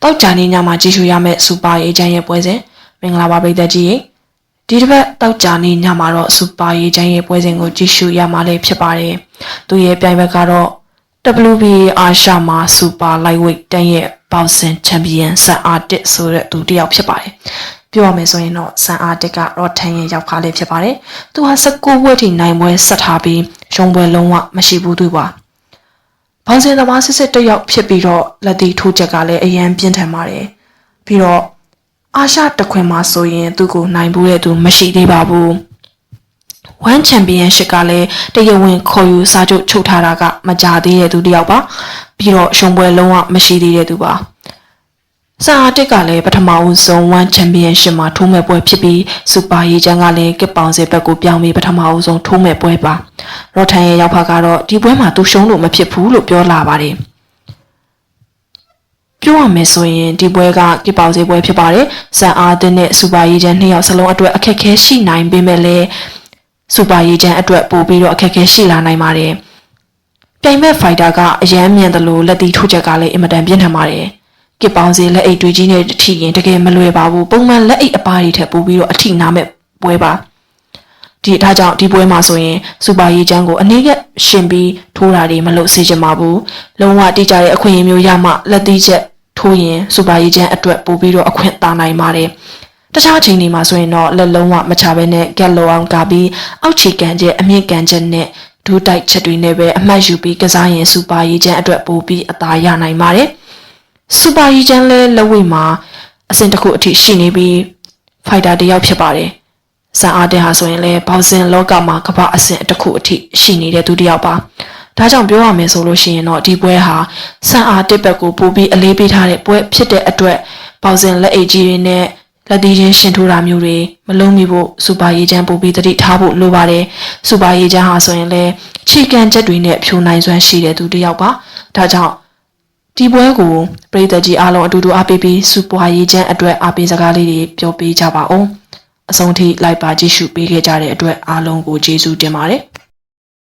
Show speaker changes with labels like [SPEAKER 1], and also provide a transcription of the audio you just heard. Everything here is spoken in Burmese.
[SPEAKER 1] တောက်ကြနေညမှာကြည့်ရှုရမယ့်စူပါရေးချမ်းရဲ့ပွဲစဉ်မင်္ဂလာပါပရိသတ်ကြီးရေဒီတစ်ပတ်တောက်ကြနေညမှာတော့စူပါရေးချမ်းရဲ့ပွဲစဉ်ကိုကြည့်ရှုရမှာလေးဖြစ်ပါတယ်သူရဲ့ပြိုင်ဘက်ကတော့ WBA အာရှမှာစူပါလိုက်ဝိတ်တန်းရဲ့ဘောက်ဆင်ချန်ပီယံဆန်အာတစ်ဆိုတဲ့သူတစ်ယောက်ဖြစ်ပါတယ်ပြောရမယ်ဆိုရင်တော့ဆန်အာတစ်ကရော့ထန်ရဲ့ရောက်ခါလေးဖြစ်ပါတယ်သူဟာ19ပွဲထိနိုင်ပွဲဆက်ထားပြီးရှုံးပွဲလုံးဝမရှိဘူးသူပါဘောင်စင်သမားစစ်တစ်ယောက်ဖြစ်ပြီးတော့လက်တီထိုးချက်ကလည်းအရန်ပြင်းထန်ပါတယ်ပြီးတော့အာရှတခွင်မှာဆိုရင်သူ့ကိုနိုင်ဘူးတဲ့သူမရှိသေးပါဘူး1 championship ကလည်းတရားဝင်ခေါ်ယူစာချုပ်ချုပ်ထားတာကမကြသေးတဲ့သူတစ်ယောက်ပါပြီးတော့ရှုံးပွဲလုံးဝမရှိသေးတဲ့သူပါဆန်အာတစ်ကလည်းပထမဦးဆုံး1 championship မှာထိုးမဲ့ပွဲဖြစ်ပြီးစူပါရေးချမ်းကလည်းကစ်ပေါင်စီဘက်ကိုပြောင်းပြီးပထမဦးဆုံးထိုးမဲ့ပွဲပါရော့ထန်ရဲ့ရောက်ဖက်ကတော့ဒီပွဲမှာသူရှုံးလို့မဖြစ်ဘူးလို့ပြောလာပါတယ်ပြောရမယ်ဆိုရင်ဒီပွဲကကစ်ပေါင်စီပွဲဖြစ်ပါတယ်ဆန်အာတစ်နဲ့စူပါရေးချမ်းနှစ်ယောက်စလုံးအတွက်အခက်အခဲရှိနိုင်ပေမဲ့လည်းစူပါရေးချမ်းအတွက်ပို့ပြီးတော့အခက်အခဲရှိလာနိုင်ပါတယ်ပြိုင်မဲ့ဖိုက်တာကအရန်မြန်တယ်လို့လက်တီထိုးချက်ကလည်းအင်မတန်ပြင်းထန်ပါတယ်ကစ်ပေါင်းစီလက်အိတ်တွေကြီးနဲ့ထိရင်တကယ်မလွယ်ပါဘူးပုံမှန်လက်အိတ်အပါးတွေထက်ပိုပြီးတော့အထိနာမဲ့ပွဲပါဒီဒါကြောင့်ဒီပွဲမှာဆိုရင်စူပါရေးချမ်းကိုအနည်းငယ်ရှင်ပြီးထိုးတာတွေမလုပ်စေချင်ပါဘူးလုံးဝတိကျတဲ့အခွင့်အရေးမျိုးရမှလက်သီးချက်ထိုးရင်စူပါရေးချမ်းအတွက်ပိုပြီးတော့အခွင့်သာနိုင်ပါတယ်တခြားအချိန်တွေမှာဆိုရင်တော့လက်လုံးဝမချဘဲနဲ့ကက်လောအောင်ကပြီးအောက်ခြေကန်ချက်အမြင့်ကန်ချက်နဲ့ဒူးတိုက်ချက်တွေနဲ့ပဲအမှတ်ယူပြီးကစားရင်စူပါရေးချမ်းအတွက်ပိုပြီးအသာရနိုင်ပါတယ်စူပါရေးချမ်းလဲလက်ဝိတ်မှာအဆင့်တစ်ခုအထိရှိနေပြီးဖိုက်တာတစ်ယောက်ဖြစ်ပါတယ်ဆန်အာတင်ဟာဆိုရင်လဲဘောက်ဆင်လောကမှာကမ္ဘာအဆင့်တစ်ခုအထိရှိနေတဲ့သူတစ်ယောက်ပါဒါကြောင့်ပြောရမယ်ဆိုလို့ရှိရင်တော့ဒီပွဲဟာဆန်အာတစ်ဘက်ကိုပို့ပြီးအလေးပေးထားတဲ့ပွဲဖြစ်တဲ့အတွက်ဘောက်ဆင်လက်အိတ်ကြီးတွေနဲ့လက်သီးချင်းရှင်ထိုးတာမျိုးတွေမလုံးမိဖို့စူပါရေးချမ်းပို့ပြီးတတိထားဖို့လိုပါတယ်စူပါရေးချမ်းဟာဆိုရင်လဲခြေကန်ချက်တွေနဲ့ဖြိုနိုင်စွမ်းရှိတဲ့သူတစ်ယောက်ပါဒါကြောင့်ဒီပွဲကိုပရိသတ်ကြီးအားလုံးအတူတူအားပေးပြီးစူပါရေးချမ်းအတွက်အားပေးစကားလေးတွေပြောပေးကြပါဦးအဆုံးထိလိုက်ပါကြည့်ရှုပေးခဲ့ကြတဲ့အတွက်အားလုံးကိုကျေးဇူးတင်ပါတယ်